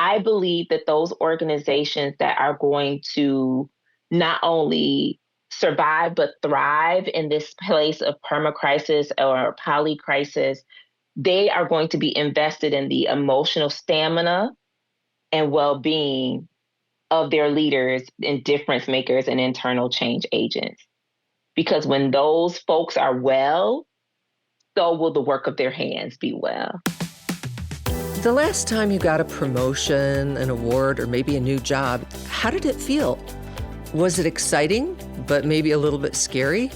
I believe that those organizations that are going to not only survive but thrive in this place of perma crisis or poly crisis, they are going to be invested in the emotional stamina and well-being of their leaders and difference makers and internal change agents. Because when those folks are well, so will the work of their hands be well. The last time you got a promotion, an award, or maybe a new job, how did it feel? Was it exciting, but maybe a little bit scary?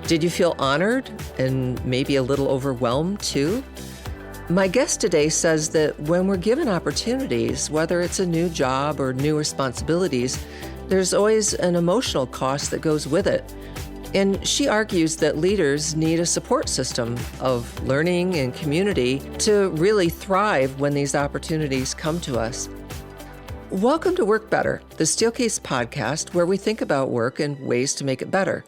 Did you feel honored and maybe a little overwhelmed too? My guest today says that when we're given opportunities, whether it's a new job or new responsibilities, there's always an emotional cost that goes with it. And she argues that leaders need a support system of learning and community to really thrive when these opportunities come to us. Welcome to Work Better, the Steelcase podcast where we think about work and ways to make it better.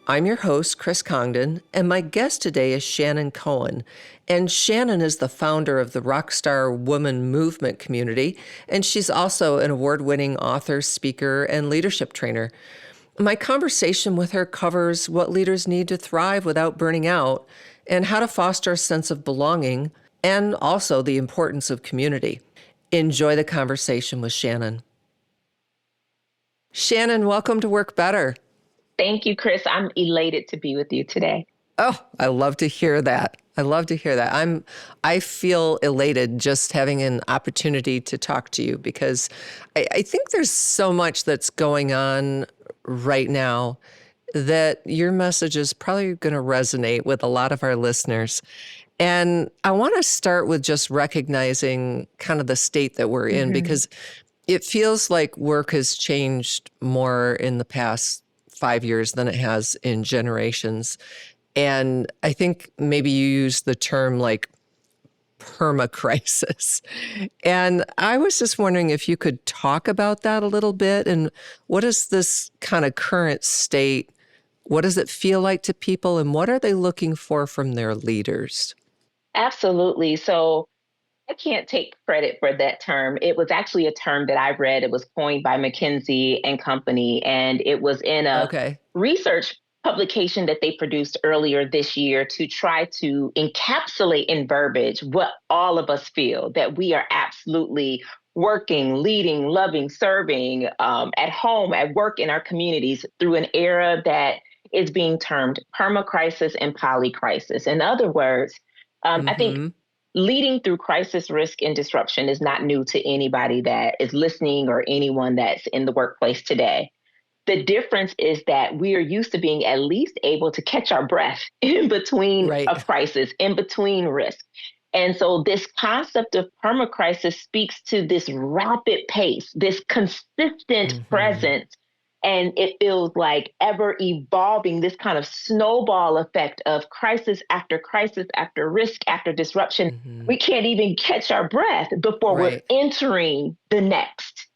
I'm your host, Chris Congdon, and my guest today is Shannon Cohen. And Shannon is the founder of the Rockstar Woman Movement community, and she's also an award-winning author, speaker, and leadership trainer. My conversation with her covers what leaders need to thrive without burning out and how to foster a sense of belonging and also the importance of community. Enjoy the conversation with Shannon. Shannon, welcome to Work Better. Thank you, Chris. I'm elated to be with you today. Oh, I love to hear that. I feel elated just having an opportunity to talk to you because I think there's so much that's going on right now that your message is probably going to resonate with a lot of our listeners. And I want to start with just recognizing kind of the state that we're in because it feels like work has changed more in the past 5 years than it has in generations. And I think maybe you used the term like perma crisis. And I was just wondering if you could talk about that a little bit. And what is this kind of current state? What does it feel like to people? And what are they looking for from their leaders? Absolutely. So I can't take credit for that term. It was actually a term that I read. It was coined by McKinsey and Company, and it was in a research publication that they produced earlier this year to try to encapsulate in verbiage what all of us feel, that we are absolutely working, leading, loving, serving at home, at work, in our communities through an era that is being termed perma crisis and poly crisis. In other words, I think leading through crisis, risk, and disruption is not new to anybody that is listening or anyone that's in the workplace today. The difference is that we are used to being at least able to catch our breath in between a crisis, in between risk. And so this concept of permacrisis speaks to this rapid pace, this consistent presence, and it feels like ever evolving, this kind of snowball effect of crisis after risk after disruption. We can't even catch our breath before we're entering the next.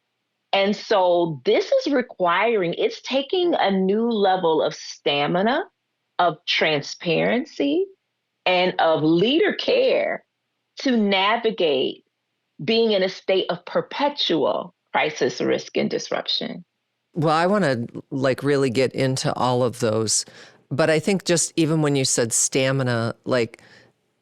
And so this is it's taking a new level of stamina, of transparency, and of leader care to navigate being in a state of perpetual crisis, risk, and disruption. Well, I want to really get into all of those. But I think just even when you said stamina,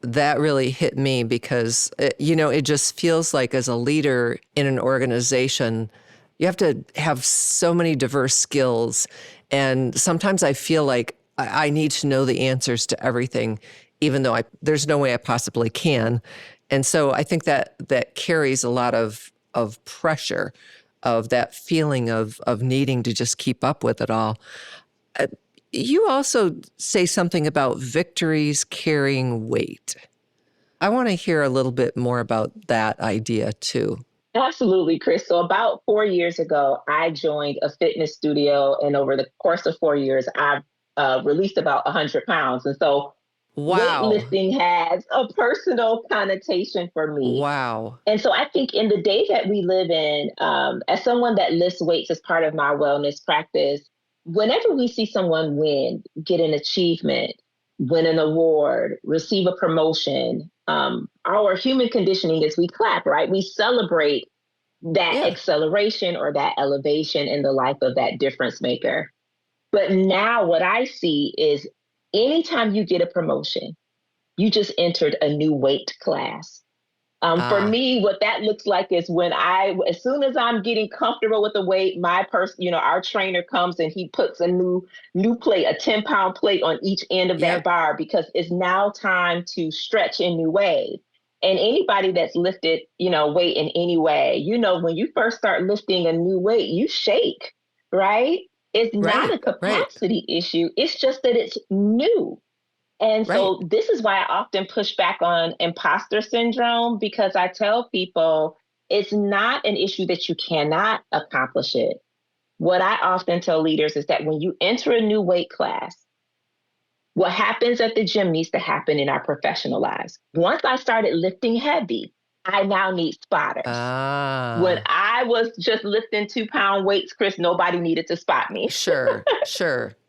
that really hit me because, it just feels like as a leader in an organization, you have to have so many diverse skills. And sometimes I feel like I need to know the answers to everything, even though there's no way I possibly can. And so I think that carries a lot of pressure, of that feeling of needing to just keep up with it all. You also say something about victories carrying weight. I want to hear a little bit more about that idea too. Absolutely, Chris. So about 4 years ago, I joined a fitness studio, and over the course of 4 years, I've released about 100 pounds. And so weightlifting has a personal connotation for me. Wow. And so I think in the day that we live in, as someone that lifts weights as part of my wellness practice, whenever we see someone win, get an achievement, win an award, receive a promotion, our human conditioning is we clap, right? We celebrate that acceleration or that elevation in the life of that difference maker. But now what I see is anytime you get a promotion, you just entered a new weight class. For me, what that looks like is as soon as I'm getting comfortable with the weight, my person, our trainer comes and he puts a new plate, a 10-pound plate on each end of that bar, because it's now time to stretch in new ways. And anybody that's lifted, weight in any way, when you first start lifting a new weight, you shake, right? It's not a capacity issue. It's just that it's new. And so this is why I often push back on imposter syndrome, because I tell people it's not an issue that you cannot accomplish it. What I often tell leaders is that when you enter a new weight class, what happens at the gym needs to happen in our professional lives. Once I started lifting heavy, I now need spotters. When I was just lifting 2-pound weights, Chris, nobody needed to spot me. Sure.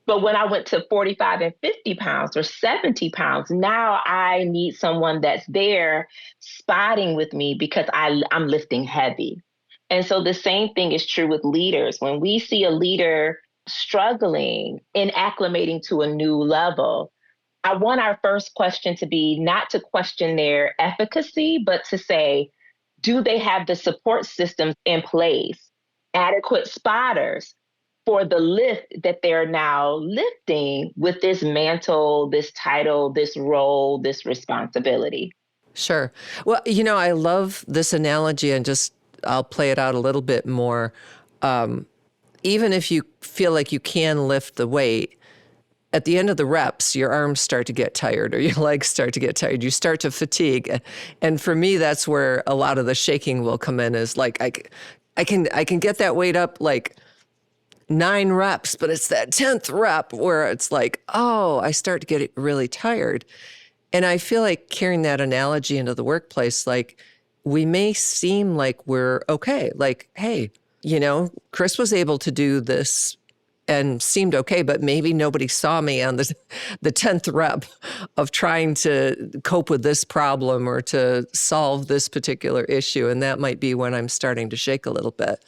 But when I went to 45 and 50 pounds or 70 pounds, now I need someone that's there spotting with me because I'm lifting heavy. And so the same thing is true with leaders. When we see a leader struggling in acclimating to a new level, I want our first question to be not to question their efficacy, but to say, do they have the support systems in place, adequate spotters for the lift that they're now lifting with this mantle, this title, this role, this responsibility? Sure. Well, I love this analogy, and I'll play it out a little bit more. Even if you feel like you can lift the weight, at the end of the reps, your arms start to get tired or your legs start to get tired. You start to fatigue. And for me, that's where a lot of the shaking will come in, is like, I can get that weight up like 9 reps, but it's that 10th rep where it's like, I start to get really tired. And I feel like carrying that analogy into the workplace, like we may seem like we're okay. Like, hey, Chris was able to do this and seemed okay, but maybe nobody saw me on the 10th rep of trying to cope with this problem or to solve this particular issue. And that might be when I'm starting to shake a little bit.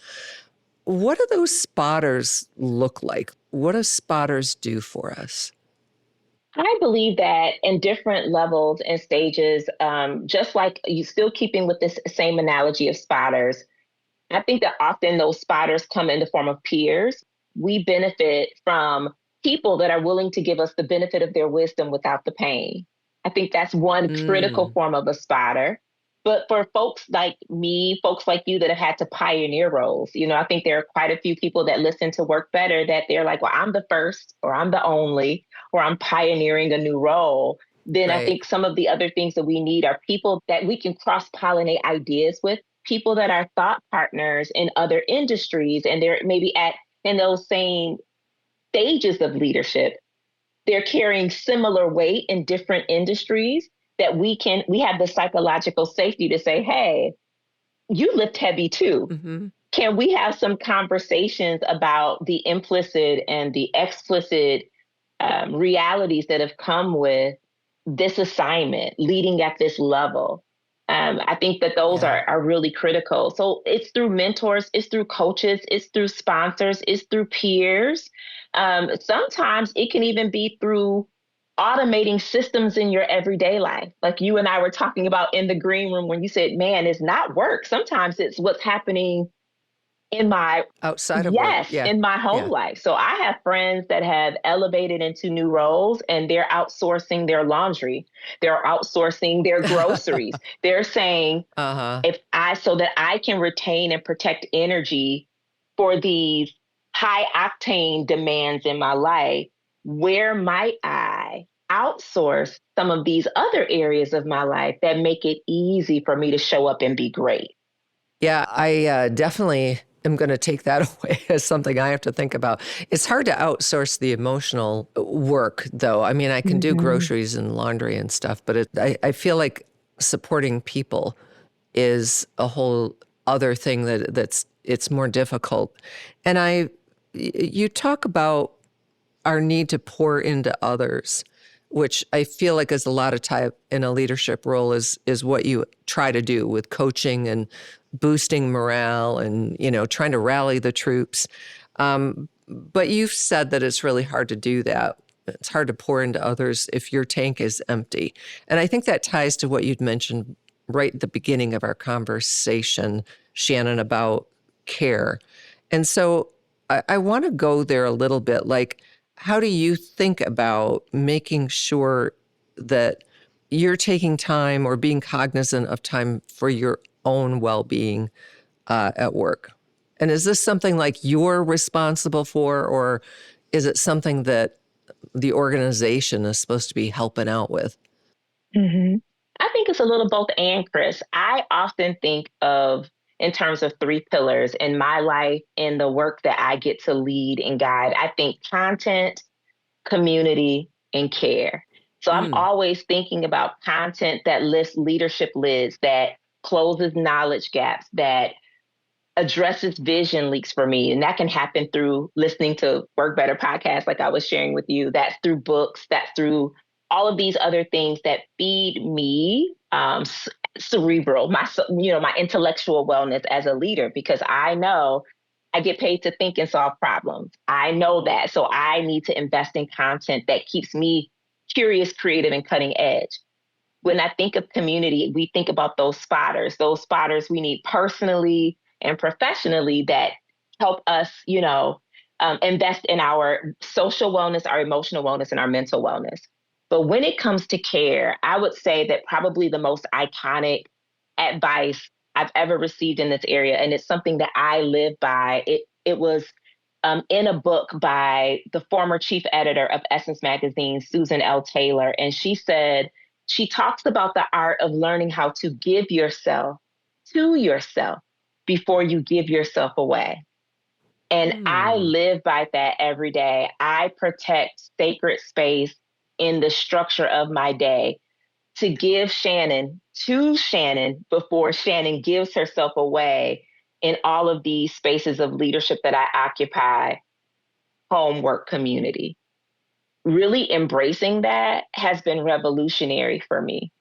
What do those spotters look like? What do spotters do for us? I believe that in different levels and stages, just like you still keeping with this same analogy of spotters, I think that often those spotters come in the form of peers. We benefit from people that are willing to give us the benefit of their wisdom without the pain. I think that's one critical form of a spotter. But for folks like me, folks like you that have had to pioneer roles, I think there are quite a few people that listen to Work Better that they're like, well, I'm the first, or I'm the only, or I'm pioneering a new role. Then I think some of the other things that we need are people that we can cross-pollinate ideas with, people that are thought partners in other industries, and they're maybe in those same stages of leadership. They're carrying similar weight in different industries, that we have the psychological safety to say, hey, you lift heavy too. Mm-hmm. Can we have some conversations about the implicit and the explicit realities that have come with this assignment, leading at this level? I think that those are really critical. So it's through mentors, it's through coaches, it's through sponsors, it's through peers. Sometimes it can even be through automating systems in your everyday life. Like you and I were talking about in the green room when you said, man, it's not work. Sometimes it's what's happening in my outside of work. In my home life. So I have friends that have elevated into new roles and they're outsourcing their laundry. They're outsourcing their groceries. They're saying, so that I can retain and protect energy for these high octane demands in my life, where might I outsource some of these other areas of my life that make it easy for me to show up and be great? Yeah, I definitely am going to take that away as something I have to think about. It's hard to outsource the emotional work, though. I mean, I can do groceries and laundry and stuff, but I feel like supporting people is a whole other thing it's more difficult. And you talk about our need to pour into others. which I feel like is a lot of time in a leadership role is what you try to do with coaching and boosting morale and, trying to rally the troops. But you've said that it's really hard to do that. It's hard to pour into others if your tank is empty. And I think that ties to what you'd mentioned right at the beginning of our conversation, Shannon, about care. And so I want to go there a little bit. Like, how do you think about making sure that you're taking time or being cognizant of time for your own well-being at work? And is this something like you're responsible for, or is it something that the organization is supposed to be helping out with? Mm-hmm. I think it's a little both and, Chris. I often think of in terms of three pillars in my life, in the work that I get to lead and guide. I think content, community, and care. So I'm always thinking about content that lifts leadership lids, that closes knowledge gaps, that addresses vision leaks for me. And that can happen through listening to Work Better podcasts, like I was sharing with you. That's through books, that's through all of these other things that feed me cerebral, my intellectual wellness as a leader, because I know I get paid to think and solve problems. I know that. So I need to invest in content that keeps me curious, creative, and cutting edge. When I think of community, we think about those spotters we need personally and professionally that help us, invest in our social wellness, our emotional wellness, and our mental wellness. But when it comes to care, I would say that probably the most iconic advice I've ever received in this area, and it's something that I live by. It was in a book by the former chief editor of Essence magazine, Susan L. Taylor, and she talks about the art of learning how to give yourself to yourself before you give yourself away. And I live by that every day. I protect sacred space in the structure of my day to give Shannon to Shannon before Shannon gives herself away in all of these spaces of leadership that I occupy, homework, community. Really embracing that has been revolutionary for me.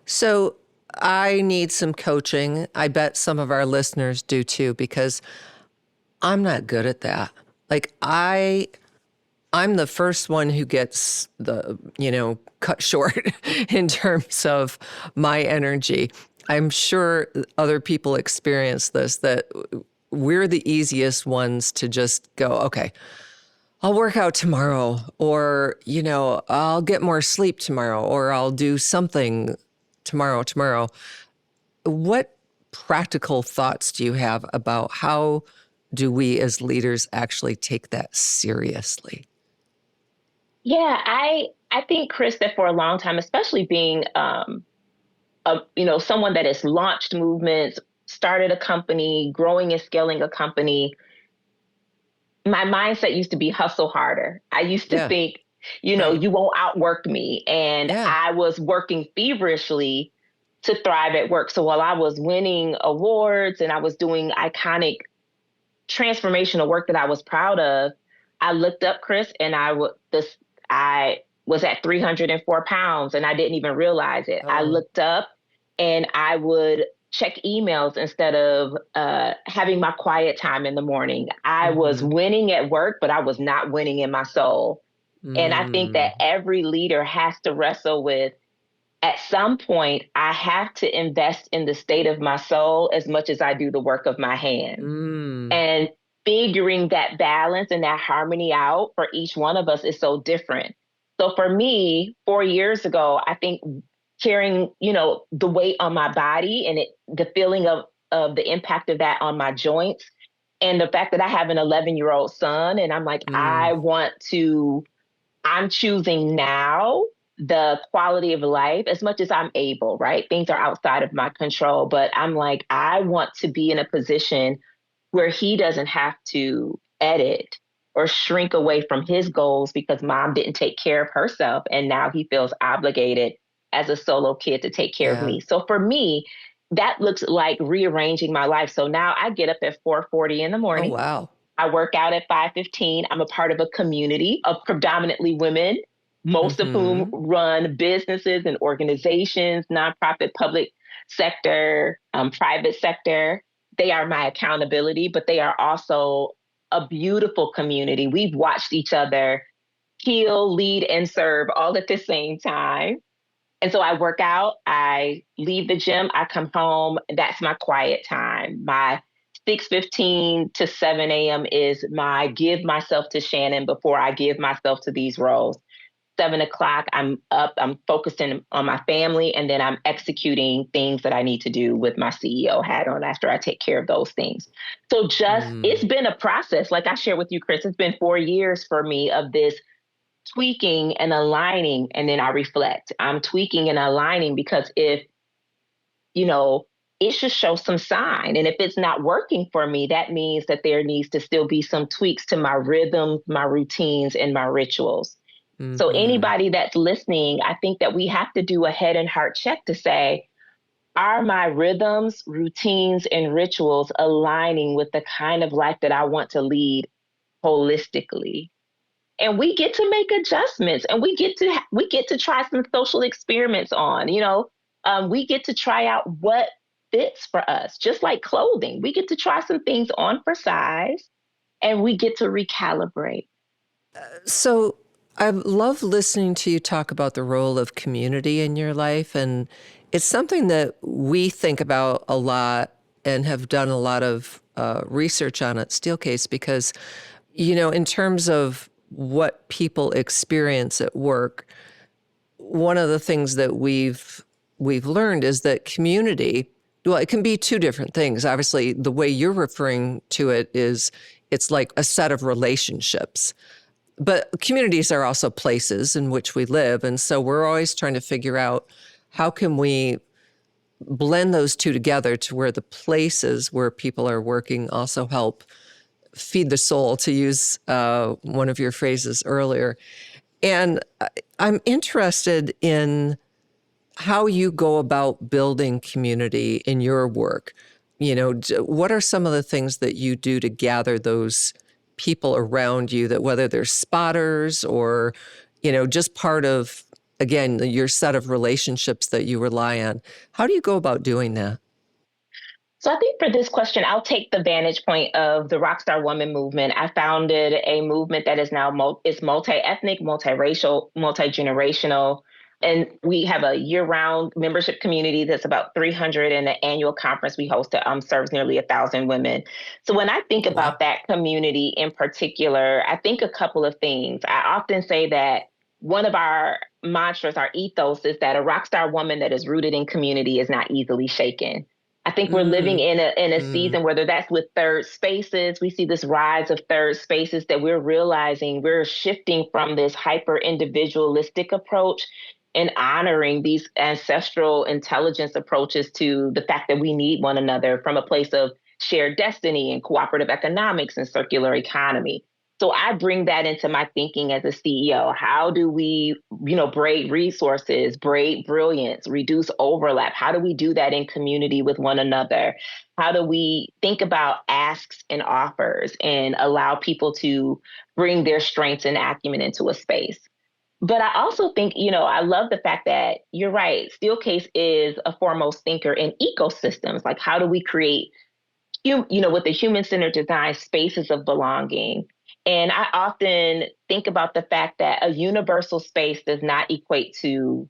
So I need some coaching. I bet some of our listeners do too, because I'm not good at that. Like I'm the first one who gets cut short in terms of my energy. I'm sure other people experience this, that we're the easiest ones to just go, okay, I'll work out tomorrow, or, I'll get more sleep tomorrow, or I'll do something tomorrow. What practical thoughts do you have about how do we as leaders actually take that seriously? Yeah, I think, Chris, that for a long time, especially being someone that has launched movements, started a company, growing and scaling a company, my mindset used to be hustle harder. I used to think, you won't outwork me. And I was working feverishly to thrive at work. So while I was winning awards and I was doing iconic transformational work that I was proud of, I looked up, Chris, and I was at 304 pounds and I didn't even realize it. I looked up and I would check emails instead of having my quiet time in the morning. I was winning at work, but I was not winning in my soul. And I think that every leader has to wrestle with, at some point, I have to invest in the state of my soul as much as I do the work of my hands. And figuring that balance and that harmony out for each one of us is so different. So for me, 4 years ago, I think carrying, the weight on my body and the feeling of the impact of that on my joints, and the fact that I have an 11-year-old son, and I'm like, I'm choosing now the quality of life as much as I'm able, right? Things are outside of my control, but I'm like, I want to be in a position where he doesn't have to edit or shrink away from his goals because mom didn't take care of herself. And now he feels obligated as a solo kid to take care of me. So for me, that looks like rearranging my life. So now I get up at 4:40 in the morning. Oh, wow. I work out at 5:15. I'm a part of a community of predominantly women most of whom Mm-hmm. run businesses and organizations, nonprofit, public sector, private sector. They are my accountability, but they are also a beautiful community. We've watched each other heal, lead, and serve all at the same time. And so I work out, I leave the gym, I come home, that's my quiet time. My 6:15 to 7 a.m. is my give myself to Shannon before I give myself to these roles. 7 o'clock, I'm up, I'm focusing on my family, and then I'm executing things that I need to do with my CEO hat on after I take care of those things. So it's been a process. Like I shared with you, Chris, it's been 4 years for me of this tweaking and aligning, and then I reflect. I'm tweaking and aligning because if, you know, it should show some sign. And if it's not working for me, that means that there needs to still be some tweaks to my rhythms, my routines, and my rituals. So Mm-hmm. anybody that's listening, I think that we have to do a head and heart check to say, are my rhythms, routines, and rituals aligning with the kind of life that I want to lead holistically? And we get to make adjustments, and we get to try some social experiments on, we get to try out what fits for us, just like clothing. We get to try some things on for size, and we get to recalibrate. So I love listening to you talk about the role of community in your life. And it's something that we think about a lot and have done a lot of research on at Steelcase because, in terms of what people experience at work, one of the things that we've learned is that community, well, it can be two different things. Obviously, the way you're referring to it is it's like a set of relationships. But communities are also places in which we live. And so we're always trying to figure out how can we blend those two together to where the places where people are working also help feed the soul, to use one of your phrases earlier. And I'm interested in how you go about building community in your work. What are some of the things that you do to gather those people around you, that whether they're spotters or, just part of, again, your set of relationships that you rely on? How do you go about doing that? So I think for this question, I'll take the vantage point of the Rockstar Woman Movement. I founded a movement that is now is multi-ethnic, multiracial, multi-generational. And we have a year-round membership community that's about 300, and the annual conference we host that serves nearly 1,000 women. So when I think Oh, wow. about that community in particular, I think a couple of things. I often say that one of our mantras, our ethos, is that a rockstar woman that is rooted in community is not easily shaken. I think we're living Mm, in a mm, season, whether that's with third spaces, we see this rise of third spaces, that we're realizing we're shifting from this hyper individualistic approach and honoring these ancestral intelligence approaches to the fact that we need one another from a place of shared destiny and cooperative economics and circular economy. So I bring that into my thinking as a CEO. How do we, braid resources, braid brilliance, reduce overlap? How do we do that in community with one another? How do we think about asks and offers and allow people to bring their strengths and acumen into a space? But I also think, I love the fact that you're right. Steelcase is a foremost thinker in ecosystems. Like, how do we create with the human-centered design, spaces of belonging? And I often think about the fact that a universal space does not equate to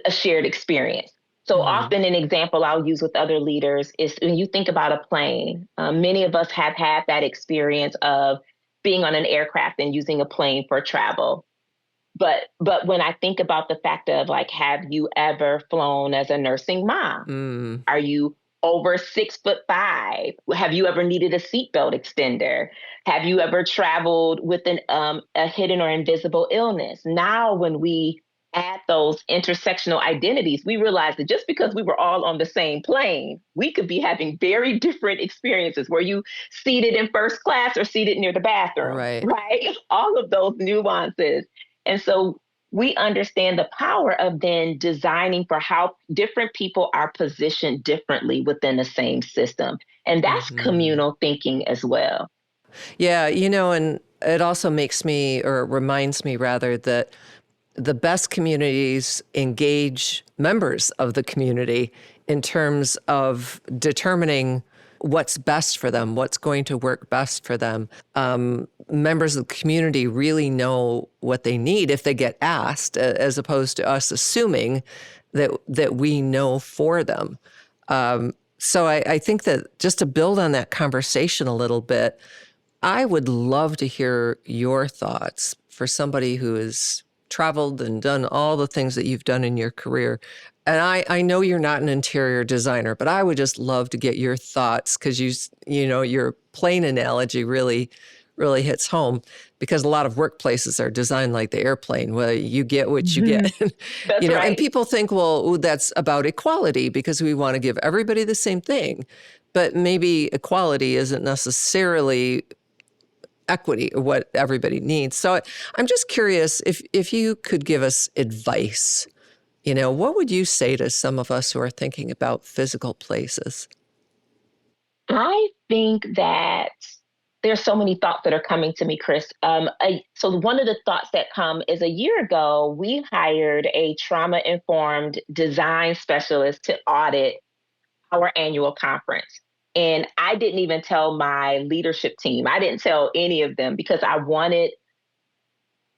a shared experience. So mm. often, an example I'll use with other leaders is when you think about a plane. Many of us have had that experience of being on an aircraft and using a plane for travel. But when I think about the fact of, like, have you ever flown as a nursing mom? Mm. Are you over 6'5"? Have you ever needed a seatbelt extender? Have you ever traveled with a hidden or invisible illness? Now, when we add those intersectional identities, we realize that just because we were all on the same plane, we could be having very different experiences. Were you seated in first class or seated near the bathroom? Right. Right? All of those nuances. And so we understand the power of then designing for how different people are positioned differently within the same system. And that's Mm-hmm. communal thinking as well. Yeah, and it also makes me, or reminds me rather, that the best communities engage members of the community in terms of determining what's best for them, what's going to work best for them. Members of the community really know what they need if they get asked, as opposed to us assuming that we know for them. So I think that just to build on that conversation a little bit, I would love to hear your thoughts for somebody who has traveled and done all the things that you've done in your career. And I know you're not an interior designer, but I would just love to get your thoughts, because you know, your plane analogy really hits home, because a lot of workplaces are designed like the airplane, where you get what you get. That's You know, right. and people think, well, that's about equality because we want to give everybody the same thing. But maybe equality isn't necessarily equity or what everybody needs. So I'm just curious if you could give us advice. You know, what would you say to some of us who are thinking about physical places? I think that there's so many thoughts that are coming to me, Chris. So one of the thoughts that come is, a year ago, we hired a trauma-informed design specialist to audit our annual conference. And I didn't even tell my leadership team. I didn't tell any of them, because I wanted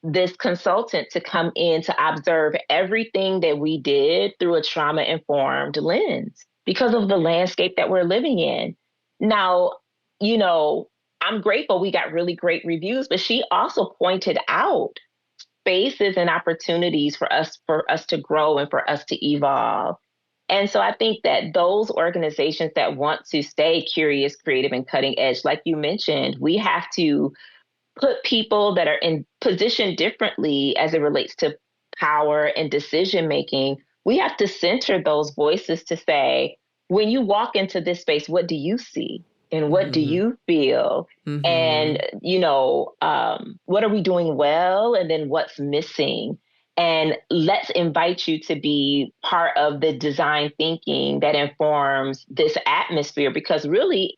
this consultant to come in to observe everything that we did through a trauma informed lens because of the landscape that we're living in. Now, you know, I'm grateful we got really great reviews, but she also pointed out spaces and opportunities for us to grow and for us to evolve. And so I think that those organizations that want to stay curious, creative, and cutting edge, like you mentioned, we have to put people that are in position differently as it relates to power and decision making. We have to center those voices to say, when you walk into this space, what do you see? And what do Mm-hmm. you feel? Mm-hmm. And, what are we doing well? And then what's missing? And let's invite you to be part of the design thinking that informs this atmosphere, because really,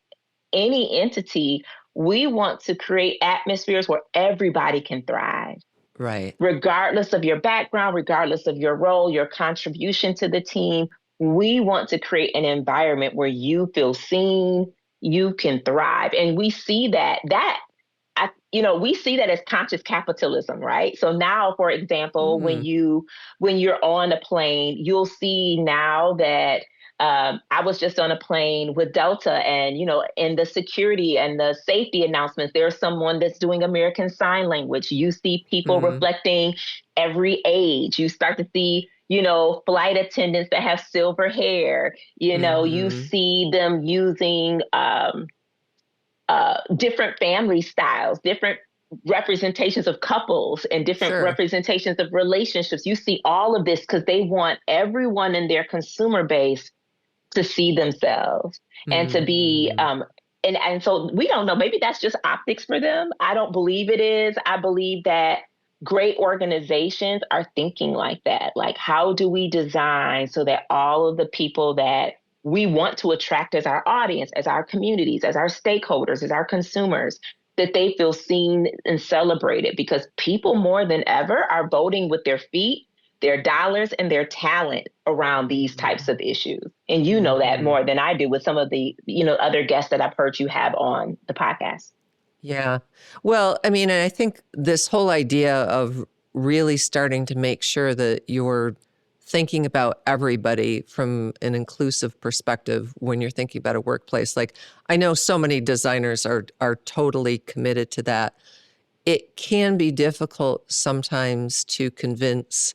any entity, we want to create atmospheres where everybody can thrive, Right. regardless of your background, regardless of your role, your contribution to the team. We want to create an environment where you feel seen, you can thrive. And we see we see that as conscious capitalism, right? So now, for example, Mm. when you're on a plane, you'll see now that I was just on a plane with Delta, and in the security and the safety announcements, there's someone that's doing American Sign Language. You see people Mm. reflecting every age. You start to see, flight attendants that have silver hair. You Mm-hmm. see them using different family styles, different representations of couples, and different Sure. representations of relationships. You see all of this because they want everyone in their consumer base to see themselves and to be Mm-hmm. and so we don't know, maybe that's just optics for them. I don't believe it is. I believe that great organizations are thinking like that. Like, how do we design so that all of the people that we want to attract as our audience, as our communities, as our stakeholders, as our consumers, that they feel seen and celebrated? Because people more than ever are voting with their feet, their dollars, and their talent around these types of issues. And you know that Mm-hmm. more than I do with some of the, other guests that I've heard you have on the podcast. Yeah. Well, I mean, and I think this whole idea of really starting to make sure that you're thinking about everybody from an inclusive perspective when you're thinking about a workplace. Like, I know so many designers are totally committed to that. It can be difficult sometimes to convince,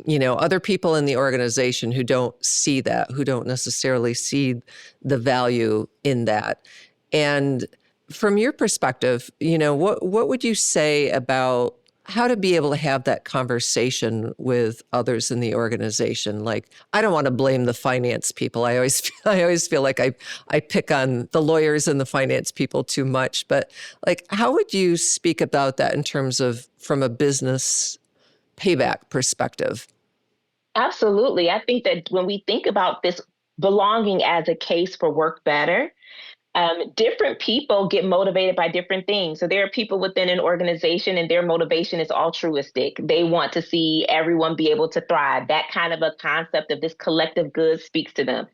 other people in the organization who don't see that, who don't necessarily see the value in that. And from your perspective, what would you say about how to be able to have that conversation with others in the organization? Like, I don't want to blame the finance people. I always feel like I pick on the lawyers and the finance people too much. But like, how would you speak about that in terms of from a business payback perspective? Absolutely. I think that when we think about this belonging as a case for work better, Different people get motivated by different things. So there are people within an organization and their motivation is altruistic. They want to see everyone be able to thrive. That kind of a concept of this collective good speaks to them.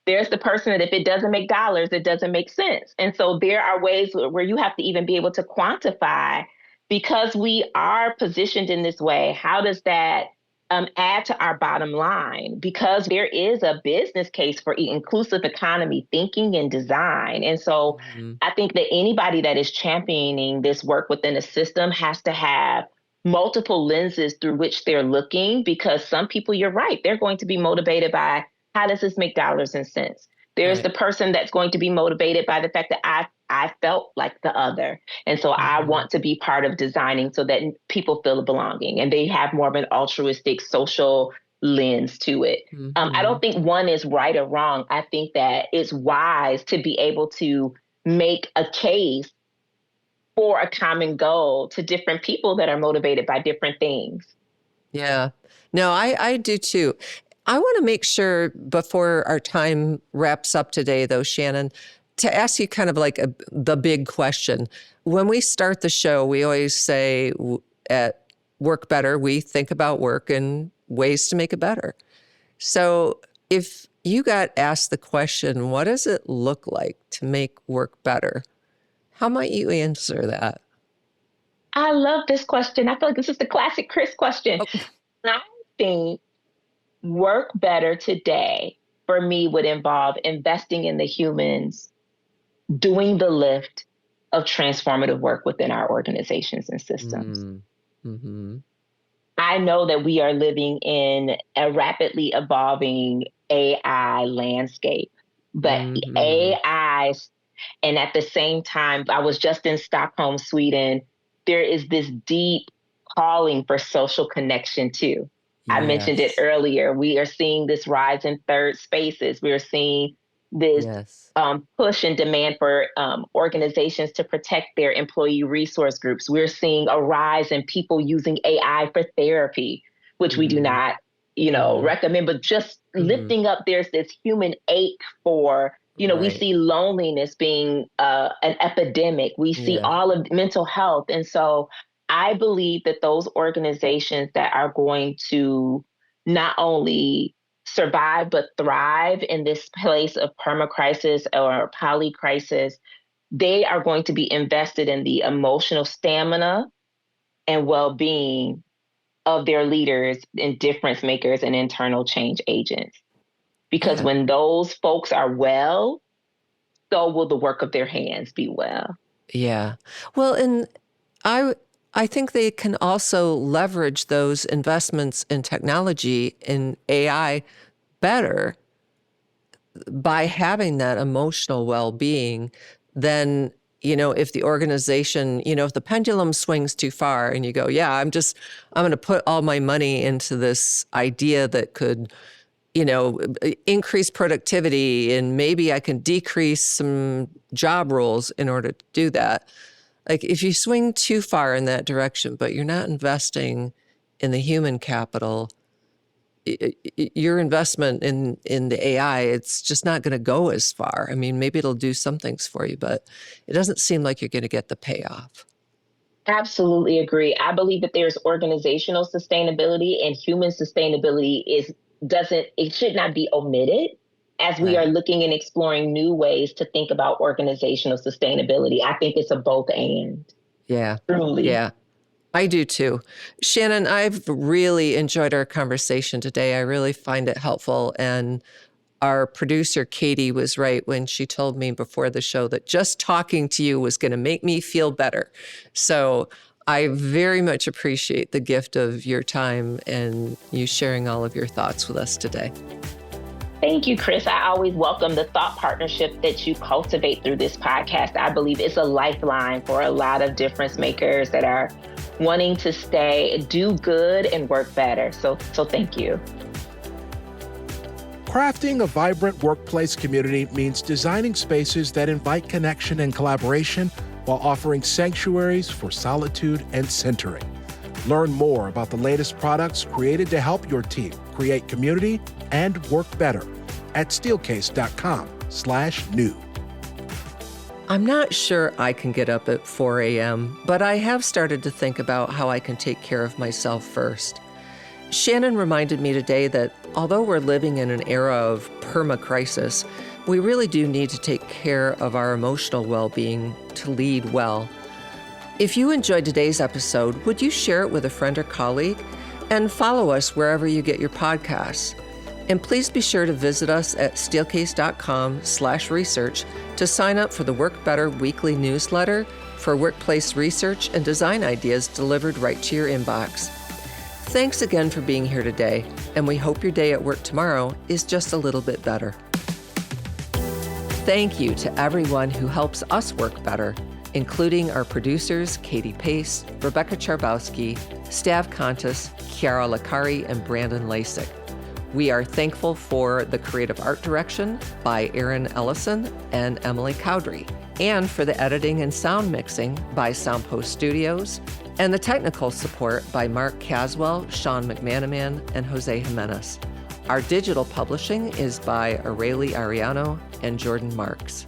There's the person that if it doesn't make dollars, it doesn't make sense. And so there are ways where you have to even be able to quantify, because we are positioned in this way, how does that add to our bottom line? Because there is a business case for inclusive economy thinking and design. And so I think that anybody that is championing this work within a system has to have multiple lenses through which they're looking, because some people, you're right, they're going to be motivated by how does this make dollars and cents? There's the person that's going to be motivated by the fact that I felt like the other. And so I want to be part of designing so that people feel a belonging and they have more of an altruistic social lens to it. I don't think one is right or wrong. I think that it's wise to be able to make a case for a common goal to different people that are motivated by different things. Yeah, no, I do too. I want to make sure before our time wraps up today, though, Shannon, to ask you kind of like the big question. When we start the show, we always say at Work Better, we think about work and ways to make it better. So if you got asked the question, what does it look like to make work better? How might you answer that? I love this question. I feel like this is the classic Chris question. Oh. I think work better today for me would involve investing in the humans, doing the lift of transformative work within our organizations and systems. I know that we are living in a rapidly evolving AI landscape, but AI, and at the same time, I was just in Stockholm, Sweden, there is this deep calling for social connection too. Yes. I mentioned it earlier. We are seeing this rise in third spaces. We are seeing this push and demand for organizations to protect their employee resource groups. We're seeing a rise in people using AI for therapy, which we do not, recommend, but just lifting up, there's this human ache for, we see loneliness being an epidemic. We see all of mental health. And so I believe that those organizations that are going to not only survive but thrive in this place of perma crisis or poly crisis, they are going to be invested in the emotional stamina and well-being of their leaders and difference makers and internal change agents. Because when those folks are well, so will the work of their hands be well. Yeah. Well, and I think they can also leverage those investments in technology, in AI, better by having that emotional well-being than, if the organization, if the pendulum swings too far and you go, I'm going to put all my money into this idea that could, increase productivity and maybe I can decrease some job roles in order to do that. Like if you swing too far in that direction, but you're not investing in the human capital, your investment in the AI, it's just not going to go as far. I mean, maybe it'll do some things for you, but it doesn't seem like you're going to get the payoff. Absolutely agree. I believe that there's organizational sustainability, and human sustainability it should not be omitted as we are looking and exploring new ways to think about organizational sustainability. I think it's a both and. Yeah. Truly. Yeah. I do too. Shannon, I've really enjoyed our conversation today. I really find it helpful. And our producer, Katie, was right when she told me before the show that just talking to you was going to make me feel better. So I very much appreciate the gift of your time and you sharing all of your thoughts with us today. Thank you, Chris. I always welcome the thought partnership that you cultivate through this podcast. I believe it's a lifeline for a lot of difference makers that are wanting to do good and work better. So thank you. Crafting a vibrant workplace community means designing spaces that invite connection and collaboration while offering sanctuaries for solitude and centering. Learn more about the latest products created to help your team create community and work better at steelcase.com/new. I'm not sure I can get up at 4 a.m., but I have started to think about how I can take care of myself first. Shannon reminded me today that although we're living in an era of perma crisis, we really do need to take care of our emotional well-being to lead well. If you enjoyed today's episode, would you share it with a friend or colleague? And follow us wherever you get your podcasts. And please be sure to visit us at steelcase.com/research to sign up for the Work Better weekly newsletter for workplace research and design ideas delivered right to your inbox. Thanks again for being here today, and we hope your day at work tomorrow is just a little bit better. Thank you to everyone who helps us work better, including our producers, Katie Pace, Rebecca Charbowski, Stav Kontas, Chiara Lakari, and Brandon Lasik. We are thankful for the creative art direction by Aaron Ellison and Emily Cowdery, and for the editing and sound mixing by Soundpost Studios, and the technical support by Mark Caswell, Sean McManaman, and Jose Jimenez. Our digital publishing is by Areli Ariano and Jordan Marks.